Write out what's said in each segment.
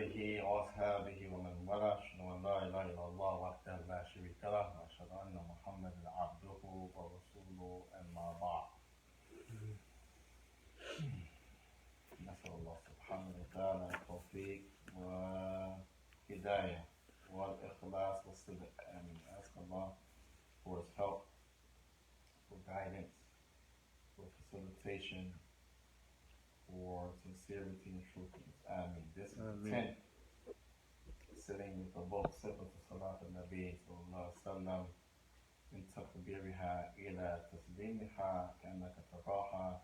آله وأصحابه ومن والاه أشهد أن لا إله إلا الله وحده لا شريك له وأشهد أن محمدا عبده ورسوله أما بعد نسأل الله سبحانه وتعالى التوفيق والهداية والإخلاص والصدق and ask Allah for His help, for guidance, for facilitation, for sincerity and truthfulness. Amen. This is the 10th sitting with the book Sifat Salat al-Nabi sallallahu alaihi wasallam من تكبيرها إلى تسليمها كأنك تراها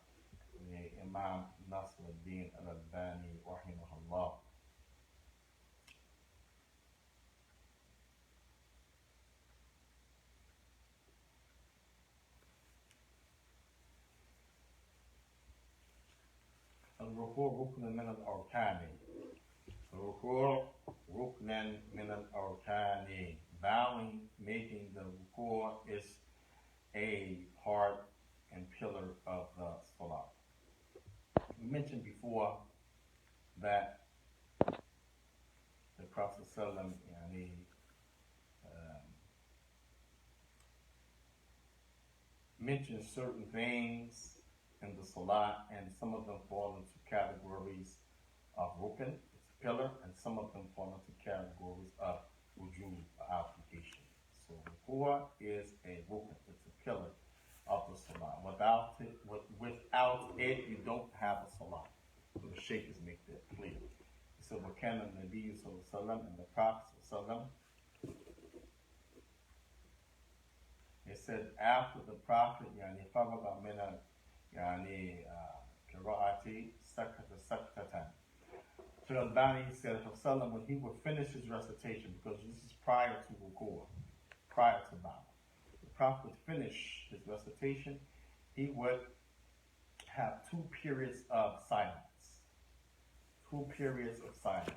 لإمام ناصر الدين الألباني رحمه الله. الركوع ركن من الأركان. الركوع ركن من الأركان. Bowing, making the ruku' is a part and pillar of the salah. We mentioned before that the Prophet ﷺ mentioned certain things in the salah, and some of them fall into categories of rukn, it's a pillar, and some of them fall into categories of wujub, application. So ruku' is a rukn, it's a pillar of the salah. Without it, you don't have a salah. So the Shaikh is make that clear. He said, وَكَانَ النَّبِيُّ صلى الله عليه وسلم, and the Prophet صلى الله عليه وسلم, he said after the Prophet فرغ من قراءة سكتة. So Al-Bani said when he would finish his recitation, because this is prior to ruku', prior to bowing, the Prophet would finish his recitation, he would have 2 periods of silence. 2 periods of silence.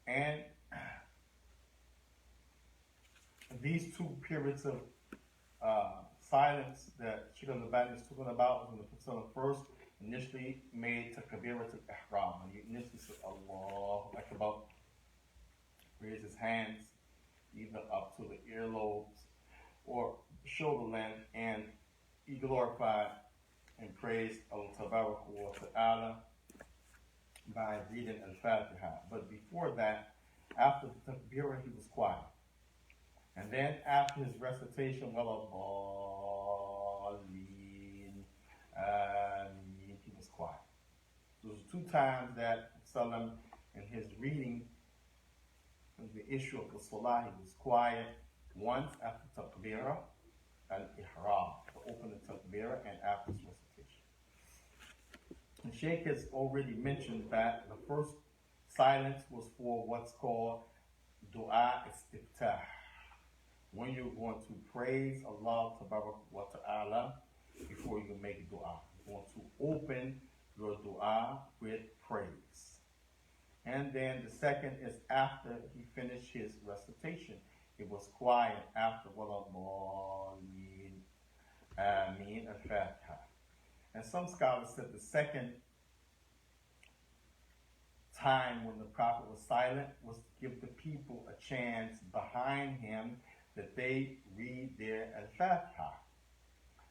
And these 2 periods of silence that Shaykh al-Albani is talking about when the Prophet first initially made takbiratul ihram, and he initially said Allahu Akbar, raise his hands either up to the earlobes or shoulder length, and he glorified and praised Allah Tabaraka wa Ta'ala by reading Al-Fatiha. But before that, after the takbirah, he was quiet. And then after his recitation, he was quiet. Those are 2 times that Salam, in his reading of the issue of the salah, he was quiet. Once after takbirah al-ihram, to open the takbirah, and after his recitation. And Shaykh has already mentioned that the first silence was for what's called dua istiftah, when you're going to praise Allah wa Ta'ala before you make dua. You're going to open your dua with praise. And then the second is after he finished his recitation. It was quiet after Ameen al-Fatiha. And some scholars said the second time when the Prophet was silent was to give the people a chance behind him that they read their al-Fatiha.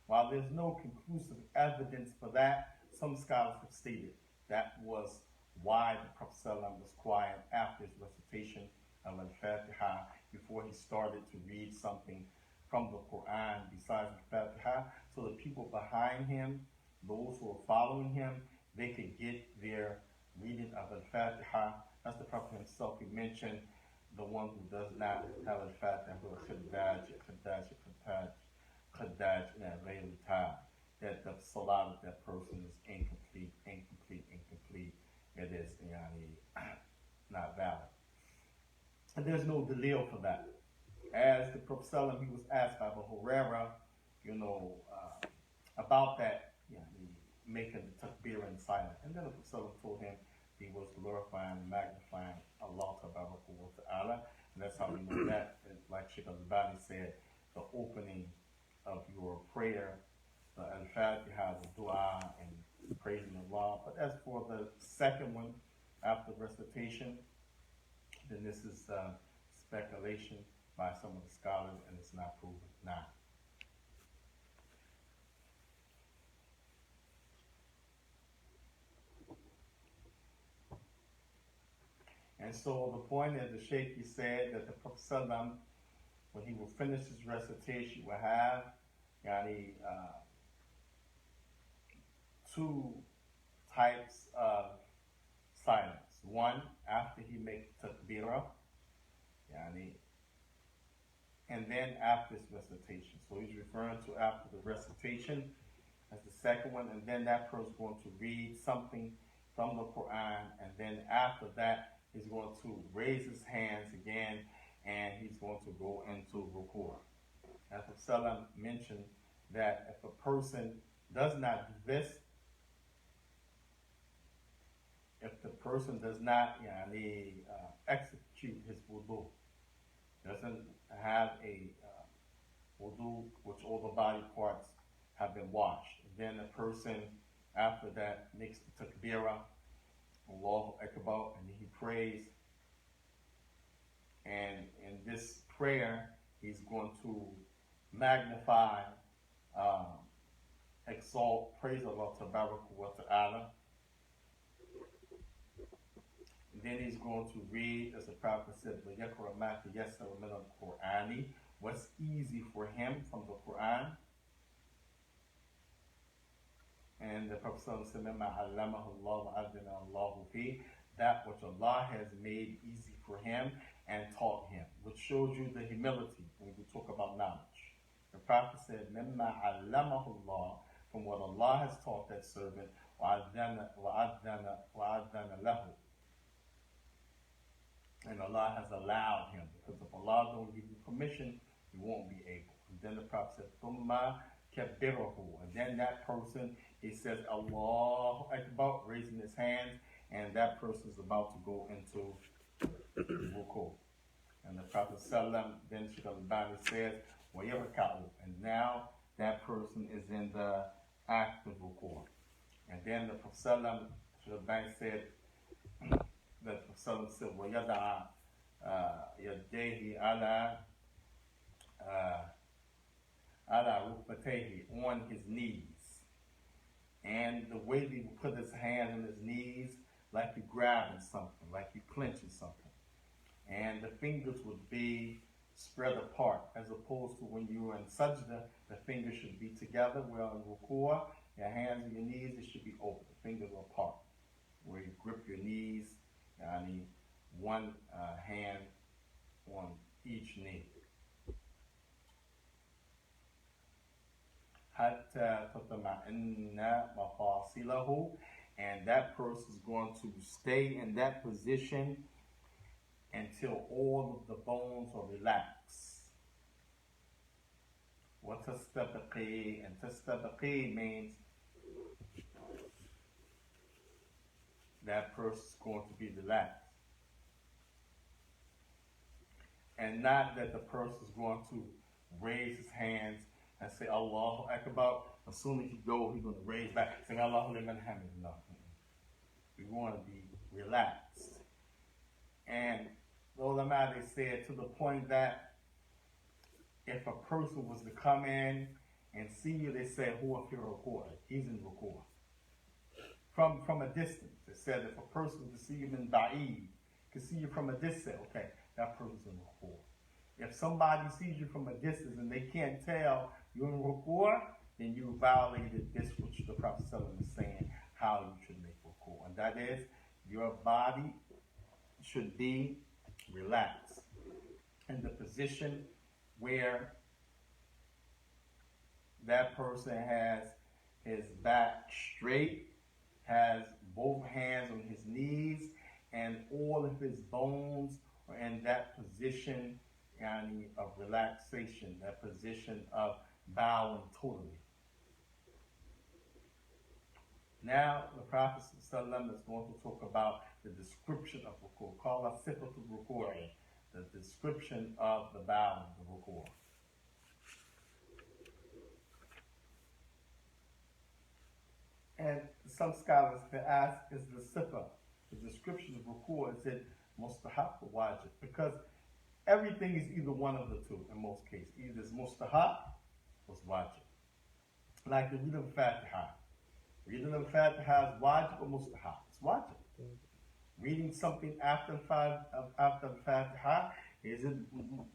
While there's no conclusive evidence for that, some scholars have stated that was why the Prophet ﷺ was quiet after his recitation of al-Fatiha before he started to read something from the Quran besides al-Fatiha, so the people behind him, those who are following him, they could get their reading of al-Fatiha. That's the Prophet himself. He mentioned the one who does not have al-Fatiha, that the salah of that person is incomplete. It is not valid. And there's no delil for that. As the Prophet ﷺ, he was asked by Abu Hurairah, about that, making the takbir in silence. And then the Prophet ﷺ told him he was glorifying and magnifying Allah Ta'ala. And that's how we know that. Like Shaykh al-Albani said, the opening of your prayer, the Al-Fatiha, the dua, and praising Allah. But as for the second one, after recitation, then this is speculation by some of the scholars, and it's not proven now. And so the point is, the Shaikh said that the Prophet ﷺ, when he will finish his recitation, will have two types of silence. One, after he makes takbirah, and then after his recitation. So he's referring to after the recitation as the second one, and then that person is going to read something from the Quran, and then after that, he's going to raise his hands again, and he's going to go into Rukoo. As Salam mentioned, that if a person does not do this, if the person does not execute his wudu, doesn't have a wudu which all the body parts have been washed, then the person after that makes the takbirah, Allahu Akbar, and he prays. And in this prayer, he's going to magnify, exalt, praise Allah Tabaraka wa Ta'ala. And then he's going to read, as the Prophet said, وَيَقْرَأْ مَا تَيَسَّرَ مِنَ الْقُرْآنِ, what's easy for him from the Quran. And the Prophet said, مَمَّا عَلَّمَهُ اللَّهُ وَأَذِنَ اللَّهُ فِيهِ, that which Allah has made easy for him and taught him, which shows you the humility when we talk about knowledge. The Prophet said, مَمَّا عَلَّمَهُ اللَّهُ, from what Allah has taught that servant, وَأَذَنَ لَهُ, and Allah has allowed him, because if Allah don't give you permission, you won't be able. And then the Prophet said, ثُمَّ كَبِّرَهُ, and then that person, he says, Allahu Akbar, raising his hands, and that person is about to go into Rukoo. And the Prophet Sallam, then Shaykh al-Albani says, وَيَرْكَعُ, and now that person is in the act of Rukoo. And then the Prophet Sallam, Shaykh al-Albani said, the Prophet Sallam said, وَيَدَعَ يَدَّيْهِ عَلَى رُكْبَتَيْهِ, on his knees. And the way he would put his hand on his knees, like you're grabbing something, like you're clenching something. And the fingers would be spread apart, as opposed to when you're in sajda, the fingers should be together. Where in Rukoo, your hands and your knees, it should be open. The fingers are apart. Where you grip your knees, one hand on each knee. حَتَّى تَطْمَئِنَّ مَفَاصِلَهُ, and that person is going to stay in that position until all of the bones are relaxed. وَتَسْتَبْقِي, and تَسْتَبْقِي means that person is going to be relaxed. And not that the person is going to raise his hands and say Allahu Akbar. As soon as he goes, he's going to raise back, saying Allahu liman hamid. No. We want to be relaxed. And the ulama, they said, to the point that if a person was to come in and see you, they say, huwa fi rukoo, he's in rukoo. From a distance. They said if a person was to see you in ba'id, can see you from a distance, okay, that person's in rukoo. If somebody sees you from a distance and they can't tell you're in rukoo, then you violated this, which the Prophet ﷺ is saying, how you should make rukoo. And that is, your body should be relaxed in the position where that person has his back straight, has both hands on his knees, and all of his bones are in that position of relaxation, that position of bowing totally. Now, the Prophet ﷺ is going to talk about the description of Rukoo. Qala sifatu Rukoo, the description of the bowing of Rukoo. some scholars have asked, is the sifa, the description of Rukoo, is it mustahab or wajib? Because everything is either one of the two in most cases. Either it's mustahab or it's wajib. Like the reading of Fatiha. Reading of Fatiha is wajib or mustahab? It's wajib. Reading something after the Fatiha, is it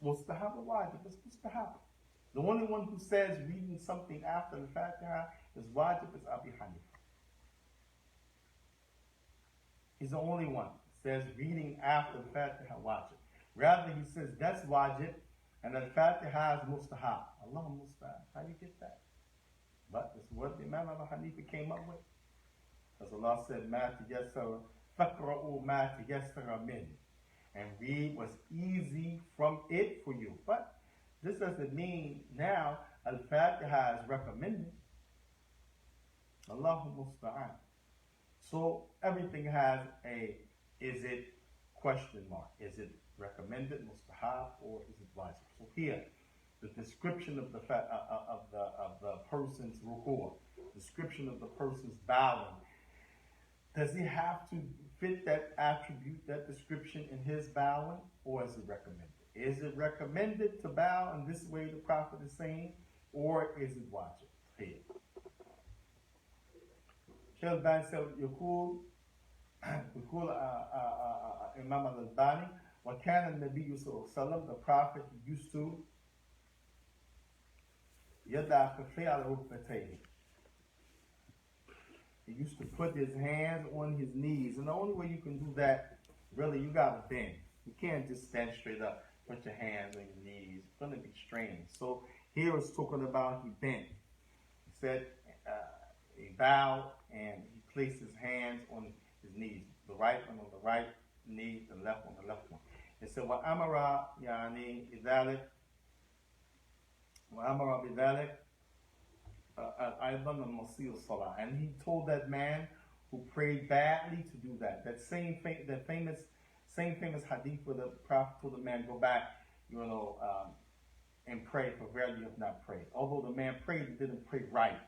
mustahab or wajib? It's mustahab. The only one who says reading something after the Fatiha is wajib is Abi Hanifa. He's the only one who says reading after the Fatiha wajib. Rather, he says that's wajib and the Fatiha is mustahab. Allah mustahab. How do you get that? But it's what the Imam Abu Hanifa came up with. As Allah said, مَا تَيَسَّرَ فَقْرَؤُوا مَا تَيَسَّرَ مِنْ, and read what's easy from it for you. But this doesn't mean now Al-Fatiha is recommended. Allahu musta'an. So everything has a, is it question mark? Is it recommended, mustahab, or is it wajib? So here, the description of the person's rukuu, description of the person's bowing, does he have to fit that attribute, that description in his bowing, or is it recommended? Is it recommended to bow in this way the Prophet is saying, or is it wajib? Here. Shaykh Ban said, يقول Imam al-Albani, وكان النبي صلى الله عليه وسلم, the Prophet used to يضع كفيه على ركبتيه. He used to put his hands on his knees, and the only way you can do that, really, you gotta bend. You can't just stand straight up, put your hands on your knees. It's gonna be strange. So here it's talking about he bent. He said he bowed and he placed his hands on his knees, the right one on the right knee, the left on the left one. He said, وَأَمَرَ يعني بذلك وَأَمَرَ بذلك أيضا المسيء الصلاة, and he told that man who prayed badly to do that. That famous hadith where the Prophet told the man, go back, and pray, for verily you have not prayed. Although the man prayed, he didn't pray right.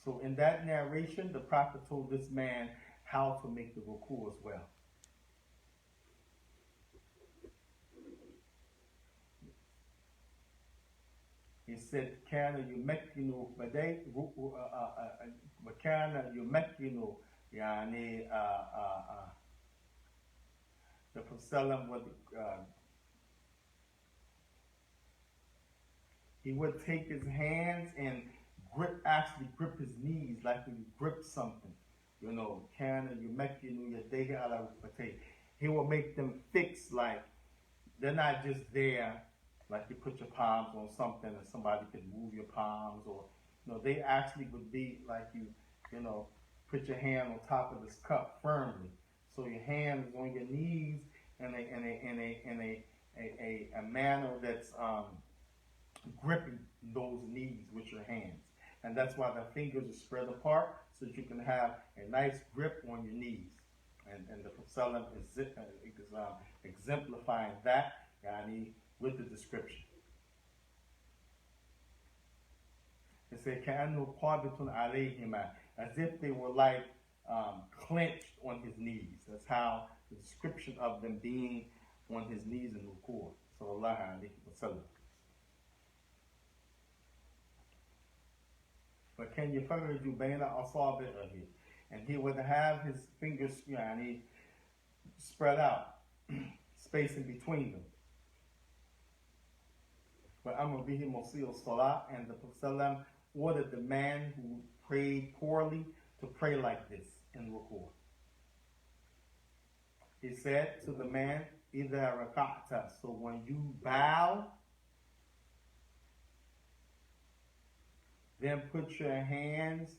So in that narration, the Prophet told this man how to make the rukuu as well. He said, كان يمكن وكان يمكن يعني the Prophet would he would take his hands and actually grip his knees like when you grip something. كان يمكن يديه على ركبتيه. He will make them fixed, like they're not just there. Like you put your palms on something and somebody can move your palms, or they actually would be like you put your hand on top of this cup firmly, so your hand is on your knees in a manner that's gripping those knees with your hands, and that's why the fingers are spread apart so that you can have a nice grip on your knees, and the Prophet is exemplifying that with the description. It said, كَأَنُّ قَابِطٌ عَلَيْهِمَا, as if they were like clenched on his knees. That's how the description of them being on his knees in Rukoo. Sallallahu alayhi wa sallam. But can you يَفَرِّجُ بَيْنَ أَصَابِعِهِ, and he would have his fingers spread out, space in between them. وَأَمْرُ بِهِ مُصِيرُ الصَّلَاةِ, and the Prophet ordered the man who prayed poorly to pray like this in Rukoo. He said to the man, إِذَا رَكَعْتَ, so when you bow, then put your hands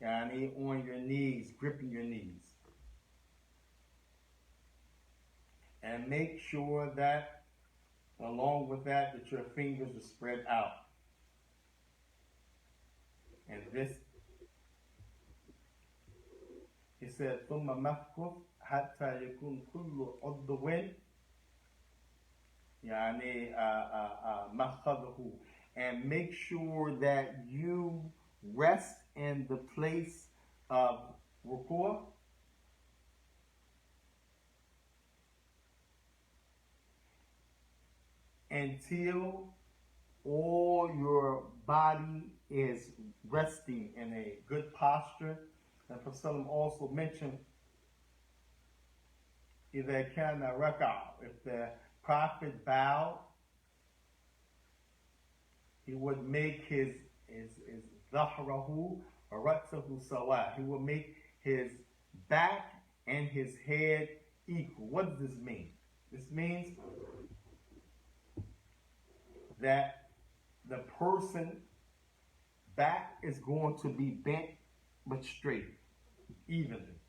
on your knees, gripping your knees. And make sure that along with that your fingers are spread out. And this, he said, ثُمَّ مَفْكُفْ حَتَّى يَكُونْ كُلُّ عُضْوٍ مَخَّذُهُ, and make sure that you rest in the place of Rukoo, until all your body is resting in a good posture. And Prophet also mentioned, إذا كان ركع, if the Prophet bowed, he would make his ظهره ورأسه سواء. He would make his back and his head equal. What does this mean? This means that the person back is going to be bent but straight, evenly.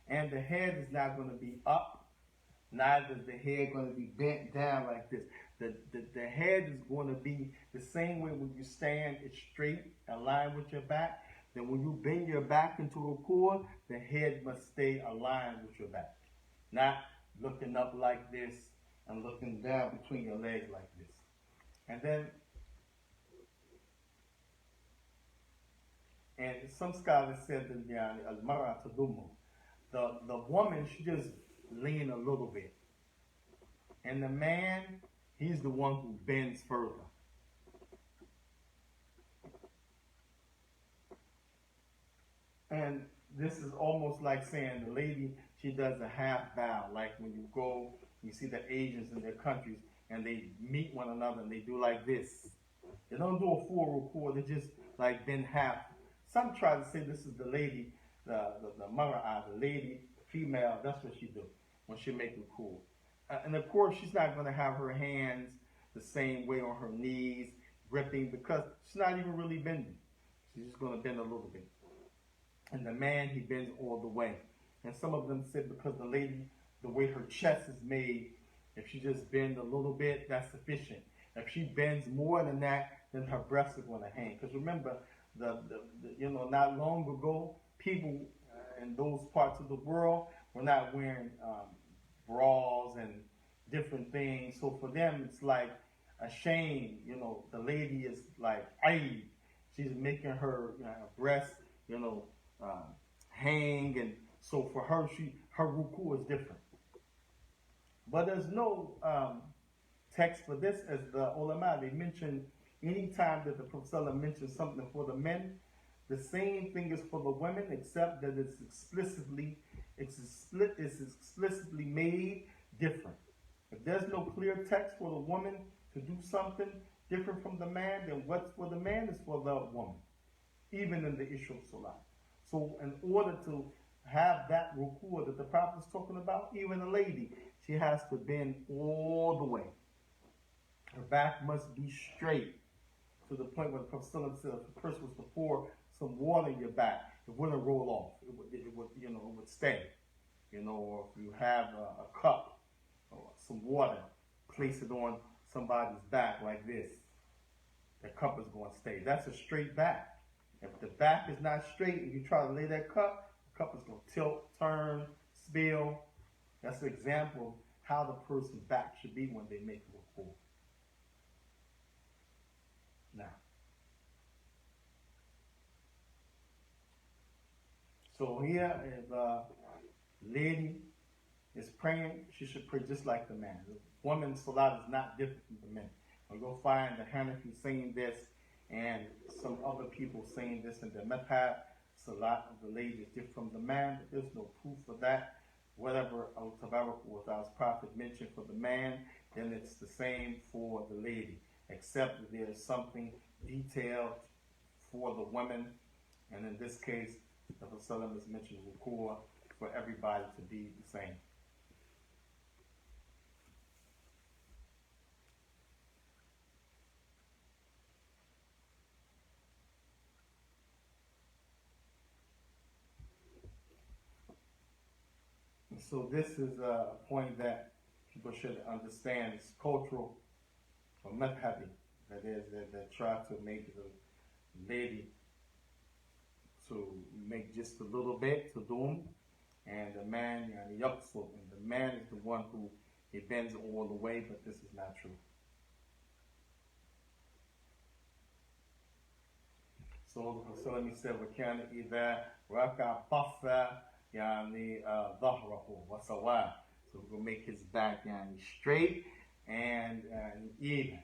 And the head is not going to be up, neither is the head going to be bent down like this. The head is going to be the same way when you stand, it's straight, aligned with your back. Then when you bend your back into a rukoo, the head must stay aligned with your back. Not looking up like this and looking down between your legs like this. And then, and some scholars said that al-mara tadumu, the woman, she just lean a little bit. And the man, he's the one who bends further. And this is almost like saying the lady, she does a half bow. Like when you go, you see the Asians in their countries, and they meet one another and they do like this. They don't do a full rukoo, they just like bend half. Some try to say this is the lady, the mar'a, the lady, female, that's what she do when she make rukoo. And of course, she's not going to have her hands the same way on her knees, gripping, because she's not even really bending. She's just going to bend a little bit. And the man, he bends all the way. And some of them said because the lady, the way her chest is made, if she just bends a little bit, that's sufficient. If she bends more than that, then her breasts are going to hang. Because remember, not long ago, people in those parts of the world were not wearing bras and different things. So for them, it's like a shame. The lady is like, ay, she's making her breasts, hang. And so for her, her rukoo is different. But there's no text for this, as the ulama, they mention anytime that the Prophet mentions something for the men, the same thing is for the women, except that it's explicitly made different. If there's no clear text for the woman to do something different from the man, then what's for the man is for the woman, even in the issue of salah. So in order to have that rukoo that the Prophet is talking about, even a lady, she has to bend all the way. Her back must be straight, to the point where the Prophet said if the person was to pour some water in your back, it wouldn't roll off. It would stay. Or if you have a cup or some water, place it on somebody's back like this, the cup is going to stay. That's a straight back. If the back is not straight and you try to lay that cup, the cup is going to tilt, turn, spill. That's an example of how the person's back should be when they make a rukoo. Now, so here, if a lady is praying, she should pray just like the man. The woman's salat is not different from the men. We'll go find the Hanafi saying this and some other people saying this in the madhab. Salat of the lady is different from the man, but there's no proof for that. Whatever Allah Ta'ala's Prophet mentioned for the man, then it's the same for the lady, except that there's something detailed for the women, and in this case, the Prophet has mentioned rukoo for everybody to be the same. So this is a point that people should understand. It's cultural or madhabi. That is, that try to make the lady to make just a little bit to do, and the man, and the man is the one who he bends all the way, but this is not true. So Salami said, وَكَانَ إِذَا رَكَعَ طَفَّ يعني ظهره وسواه. So we're going to make his back straight and even.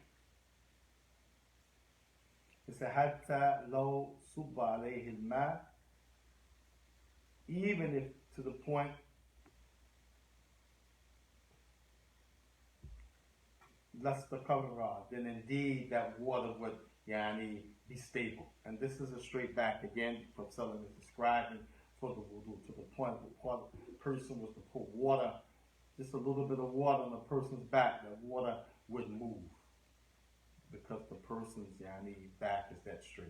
He said, حتى لو صب عليه الماء, even if to the point لَاسْتَقَرَّ, then indeed that water would be stable. And this is a straight back again from Solomon describing for the wudu, to the point where the person was to put water, just a little bit of water on the person's back, that water would move because the person's back is that straight.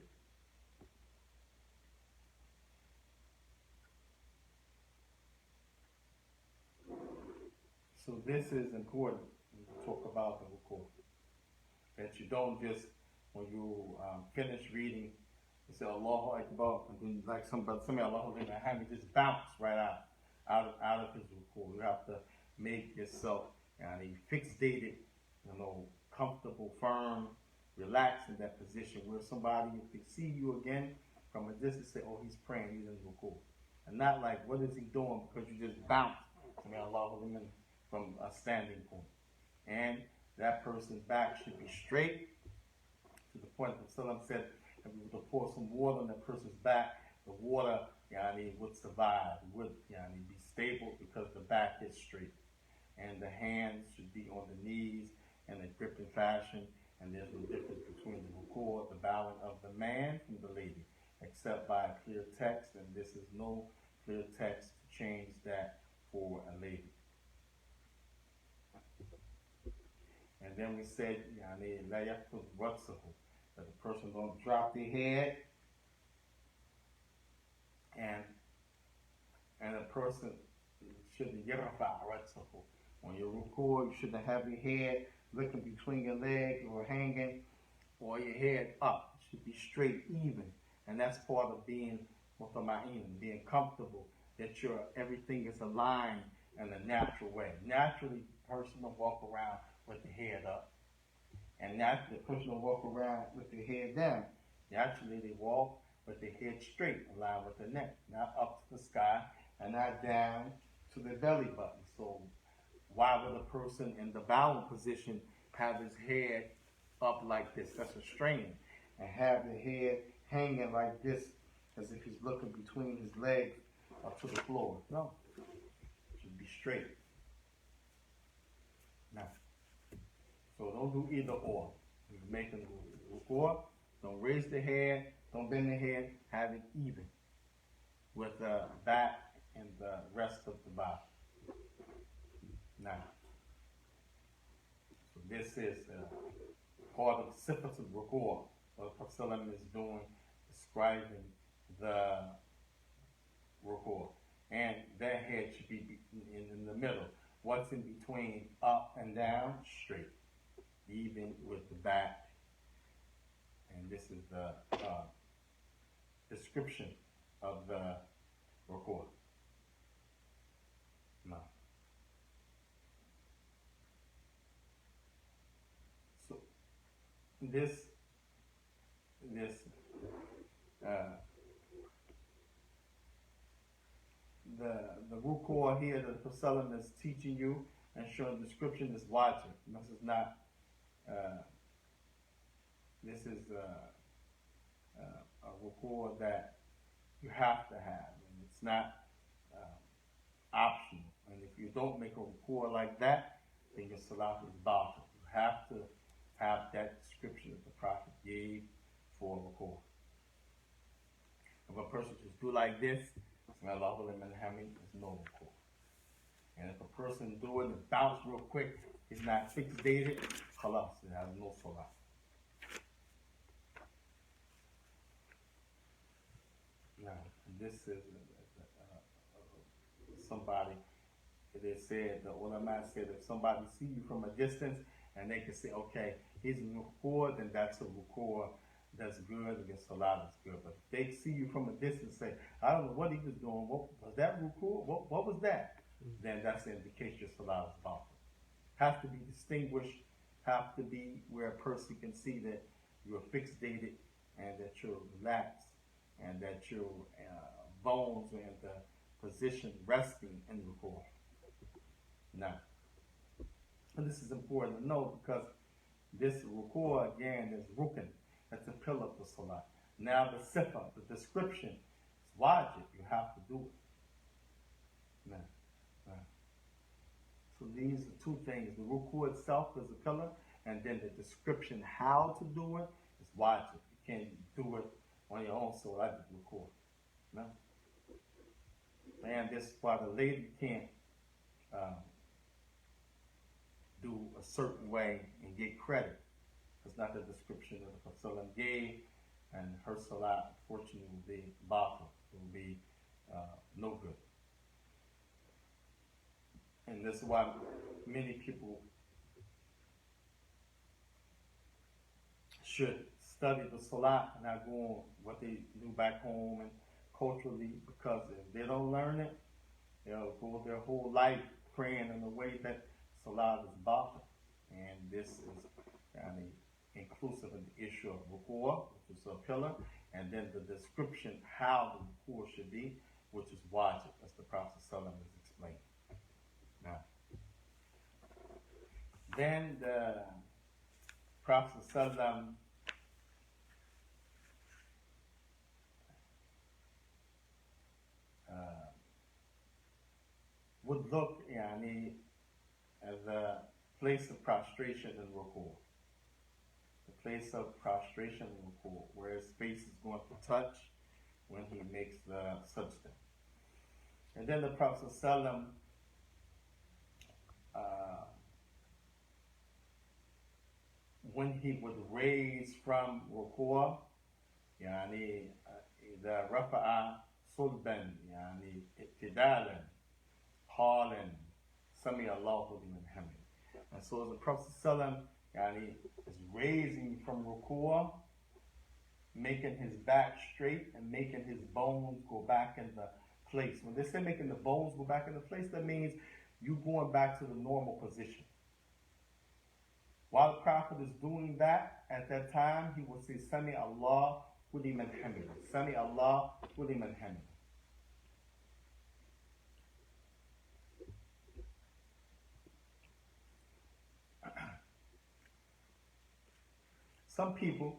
So this is important when you talk about the Rukoo, that you don't just, when you finish reading, you say Allahu Akbar, and then like somebody Allahu Akbar, have it just bounce right out of his Rukoo. You have to make yourself fixated, comfortable, firm, relax in that position where somebody can see you again from a distance, say, oh, he's praying, he's in Rukoo. And not like, what is he doing? Because you just bounce from a standing point. And that person's back should be straight to the point that Salam said, if we were to pour some water on that person's back, the water would survive, would be stable because the back is straight. And the hands should be on the knees in a gripping fashion. And there's no difference between the Rukoo, the bowing of the man from the lady, except by a clear text. And this is no clear text to change that for a lady. And then we said, that the person don't drop their head, and a person shouldn't when you're Rukoo, you shouldn't have your head looking between your legs or hanging, or your head up. It should be straight, even. And that's part of being being comfortable, that everything is aligned in a natural way. Naturally, the person will walk around with the head up. And naturally, the person will walk around with their head down. Naturally, they walk with their head straight, aligned with the neck, not up to the sky, and not down to the belly button. So why would a person in the bowing position have his head up like this? That's a strain. And have the head hanging like this, as if he's looking between his legs up to the floor. No, it should be straight. Now, so don't do either or. You're making Rukoo, don't raise the head, don't bend the head, have it even with the back and the rest of the body. Now, so this is part of the Sifat of Rukoo, what Prophet Sallam is doing, describing the Rukoo. And that head should be in the middle. What's in between, up and down, straight, even with the back. And this is the description of the Rukoo. Now, so this the Rukoo here that the Prophet is teaching you and showing the description is wajib. This is not. This is a Rukoo that you have to have, and it's not optional. And if you don't make a Rukoo like that, then your salat is batil. You have to have that description that the Prophet gave for Rukoo. If a person just do like this, there's no Rukoo. And if a person do it and bounce real quick, he's not fixated, khalas, it has no salat. Now, this is somebody, they said, the ulama said, if somebody see you from a distance and they can say, okay, he's in Rukoo, then that's a Rukoo that's good, and your salat is good. But if they see you from a distance and say, I don't know what he was doing, what was that Rukoo? What was that? Then that's an indication your salat is batil. Have to be distinguished, have to be where a person can see that you're fixated and that you're relaxed and that your bones are in the position resting in Rukoo. Now, and this is important to know because this Rukoo again is Rukun. That's a pillar of the Salah. Now the sifa, the description, is wajib. You have to do it. Now, so these are two things. The Rukoo itself is a pillar, and then the description how to do it is wajib. You can't do it on your own, so I did Rukoo. No. And this is why the lady can't do a certain way and get credit. It's not the description that the Prophet gave, and her salah, unfortunately, will be batil. It will be no good. And this is why many people should study the salah and not go on what they do back home and culturally, because if they don't learn it, they'll go their whole life praying in a way that salah is batil. And this is inclusive in the issue of Rukoo, which is a pillar, and then the description how the Rukoo should be, which is wajib, as the Prophet ﷺ has explained. Now, then the Prophet ﷺ would look as a place of prostration in Rukoo. The place of prostration in Rukoo, where his face is going to touch when he makes the sajda. And then the Prophet ﷺ when he would raise from Rukoo, إذا رفع صلبا اعتدالا قال سمع الله لمن حمده. And so the Prophet ﷺ is raising from Rukoo, making his back straight and making his bones go back in the place. When they say making the bones go back in the place, that means you going back to the normal position. While the Prophet is doing that, at that time, he will say, Sami Allah liman hamida. Sami Allah liman hamida. Some people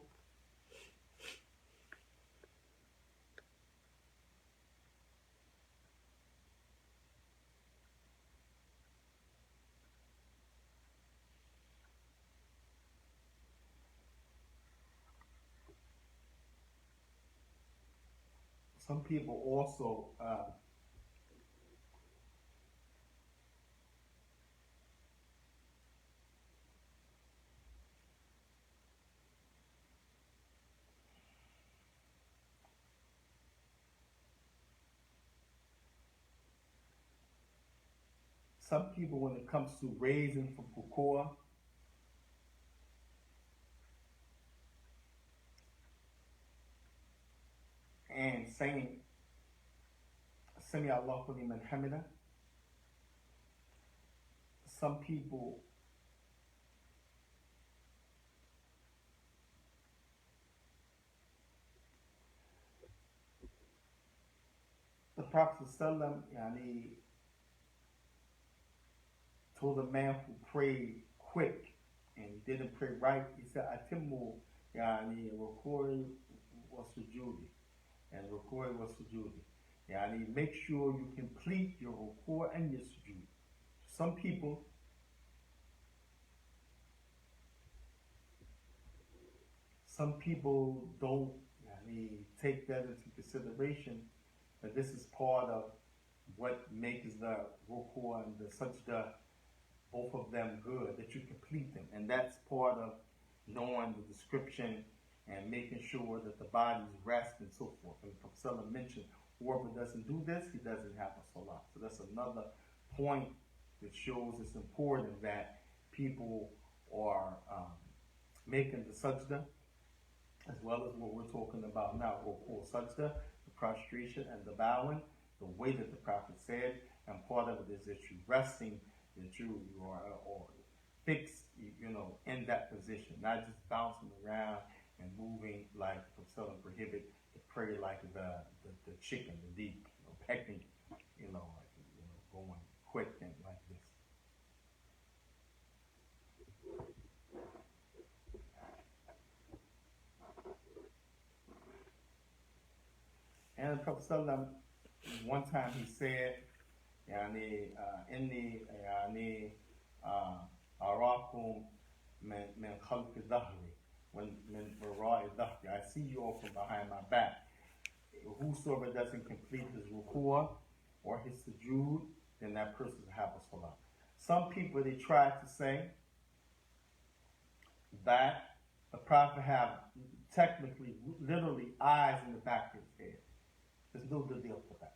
also when it comes to raising from Rukoo, and saying Sami Allahu liman hamida, some people the Prophet ﷺ told a man who prayed quick and he didn't pray right, he said Atimmu Rukoo wa sujudi, and Rukoo wa sujudi. Make sure you complete your Rukoo and your sujud. Some people don't take that into consideration, but this is part of what makes the Rukoo and the sajda, both of them, good, that you complete them. And that's part of knowing the description and making sure that the body's rest and so forth. And the Prophet mentioned, whoever doesn't do this, he doesn't have a salah. So that's another point that shows it's important that people are making the sajda, as well as what we're talking about now, Rukoo sajda, the prostration and the bowing, the way that the Prophet said, and part of it is that you're resting, that you are or fixed, in that position, not just bouncing around and moving like the Prophet prohibit the pray like the chicken, the deep, pecking, going quick and like this. And the Prophet Sallallahu one time he said, inni arakum min khalfi dhahri, min wara'i dhahri, I see you all from behind my back. Whosoever doesn't complete his rukoo or his sujood, then that person will have a salah. Some people, they try to say that the Prophet have technically, literally eyes in the back of his head. There's no good deal for that.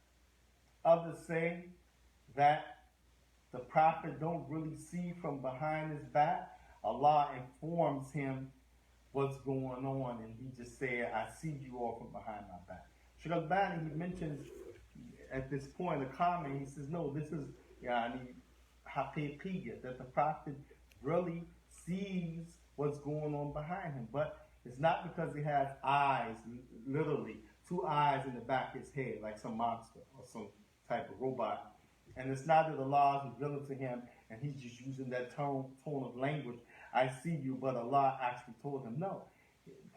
Others say that the Prophet don't really see from behind his back. Allah informs him what's going on, and he just said, I see you all from behind my back. Shaykh al-Bani, he mentions at this point, a comment, he says, no, this is haqiqiyya, that the Prophet really sees what's going on behind him. But it's not because he has eyes, literally, 2 eyes in the back of his head, like some monster or some type of robot. And it's not that Allah is revealing to him and he's just using that tone of language, I see you, but Allah actually told him no.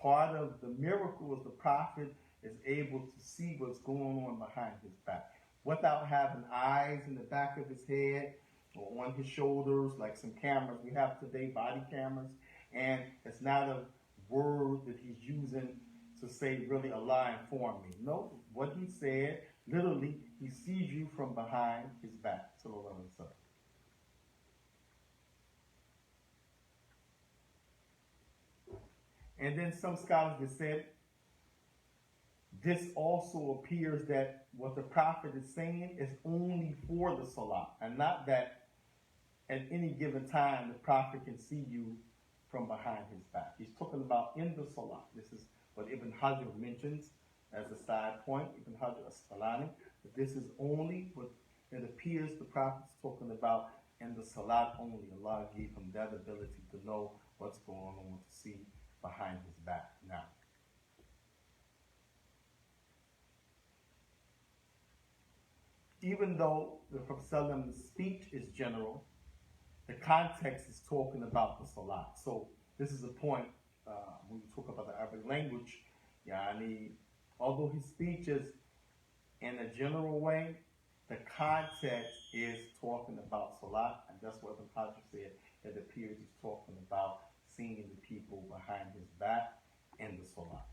Part of the miracle is the Prophet is able to see what's going on behind his back without having eyes in the back of his head or on his shoulders, like some cameras we have today, body cameras. And it's not a word that he's using to say, really, Allah informed me. No, what he said, literally, he sees you from behind his back. Sallallahu alaihi wasallam. And then some scholars have said, this also appears that what the Prophet is saying is only for the Salah, and not that at any given time the Prophet can see you from behind his back. He's talking about in the Salah. This is what Ibn Hajar mentions as a side point, Ibn Hajar as-Asqalani, that this is only what it appears the Prophet's talking about in the Salat only. Allah gave him that ability to know what's going on, to see behind his back now. Even though the Prophet's speech is general, the context is talking about the Salat. So this is a point when we talk about the Arabic language. Although his speech is in a general way, the context is talking about Salat, and that's what the Prophet said. It appears he's talking about seeing the people behind his back in the Salat.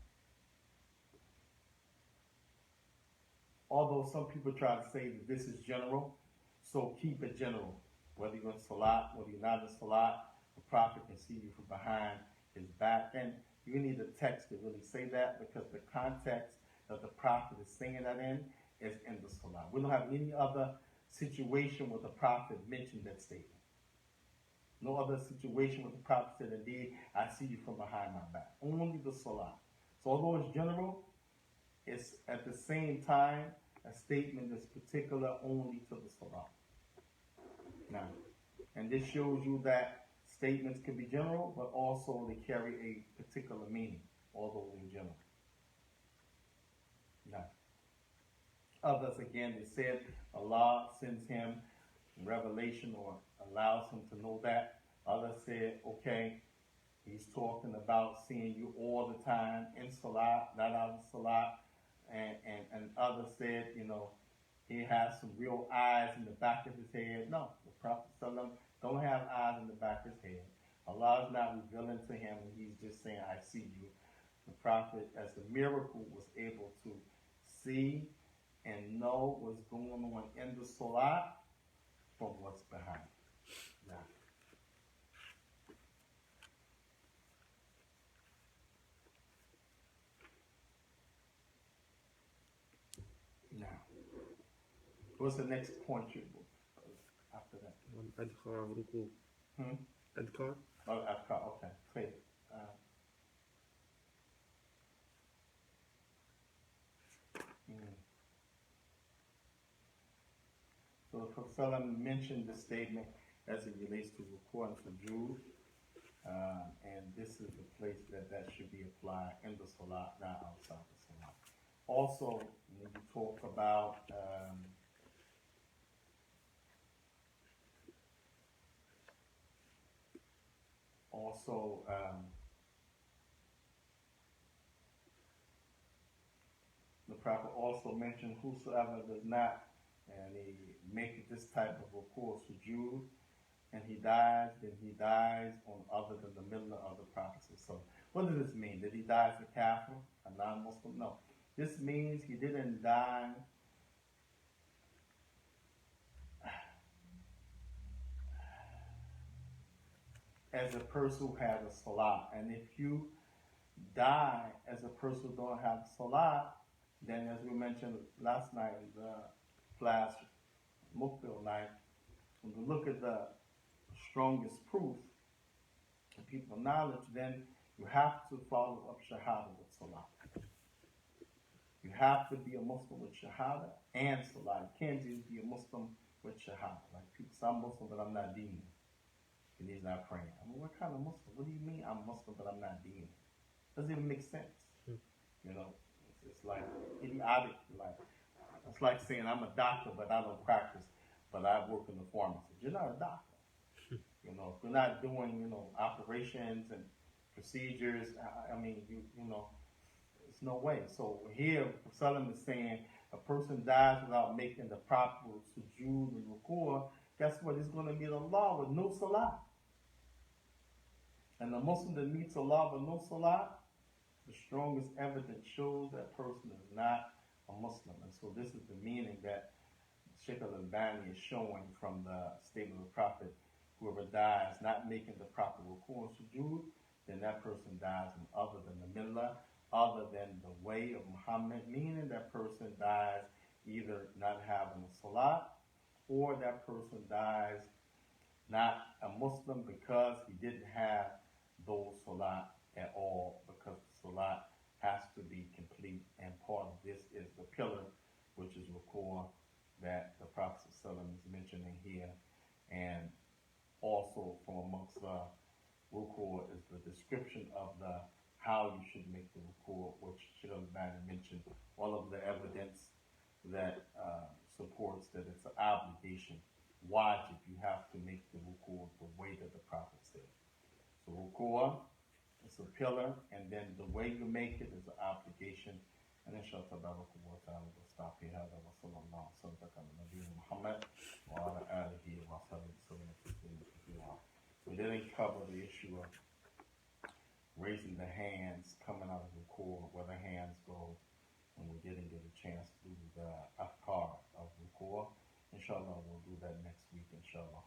Although some people try to say that this is general, so keep it general. Whether you're in Salat, whether you're not in Salat, the Prophet can see you from behind his back. And you need a text to really say that, because the context that the Prophet is saying that in is in the Salat. We don't have any other situation where the Prophet mentioned that statement. No other situation where the Prophet said, indeed, I see you from behind my back. Only the Salat. So although it's general, it's at the same time a statement that's particular only to the Salat. Now, and this shows you that statements can be general, but also they carry a particular meaning, although in general. Now, others, again, they said Allah sends him revelation or allows him to know that. Others said, okay, he's talking about seeing you all the time in Salat, not out of Salat. And others said, he has some real eyes in the back of his head. No, the Prophet don't have eyes in the back of his head. Allah is not revealing to him, and he's just saying, I see you. The Prophet, as the miracle, was able to see and know what's going on in the Salat from what's behind. Now, what's the next point you after that? Adkar, Rukoo. Adkar? Oh, Adkar, okay. Great. So the Prophet mentioned the statement as it relates to Rukoo and sujood, and this is the place that should be applied in the Salat, not outside the Salat. Also, when you talk about the prophet also mentioned whosoever does not, and he make this type of recourse for Jew, and he dies, then he dies on other than the middle of the prophecy. So, what does this mean? Did he die as a kafir, a non-Muslim? No. This means he didn't die as a person who has a salah. And if you die as a person who don't have salah, then as we mentioned last night in the class, Mukbil night, when we look at the strongest proof of people knowledge, then you have to follow up Shahada with Salah. You have to be a Muslim with Shahada and Salah. You can't just be a Muslim with Shahada. Like people say, I'm Muslim, but I'm not Deen. And he's not praying. I mean, what kind of Muslim? What do you mean I'm Muslim, but I'm not Deen? Doesn't even make sense. You know, it's like idiotic. Like, it's like saying I'm a doctor, but I don't practice, but I work in the pharmacy. You're not a doctor. You know, if you're not doing, operations and procedures, I mean, you know, there's no way. So here, Salam is saying a person dies without making the proper sujood and rukuu. Guess what? He's going to meet Allah with no salah. And the Muslim that meets Allah with no salah, the strongest evidence shows that person is not a Muslim. And so this is the meaning that Shaikh al-Albani is showing from the statement of the Prophet. Whoever dies not making the proper rukuu and sujood, then that person dies in other than the millah, other than the way of Muhammad, meaning that person dies either not having a salat, or that person dies not a Muslim because he didn't have those salat at all, because the salat has to be complete, and part of this is the pillar, which is rukuu, that the Prophet ﷺ is mentioning here. And also from amongst the rukuu is the description of the how you should make the rukuu, which Shaykh al-Albani mentioned all of the evidence that supports that it's an obligation. Wajib, you have to make the rukuu the way that the Prophet said. So rukuu, it's a pillar, and then the way you make it is an obligation. And inshallah, we'll stop here. We didn't cover the issue of raising the hands, coming out of the rukuu, where the hands go, and we didn't get a chance to do the afkar of rukuu. Inshallah, we'll do that next week. Inshallah.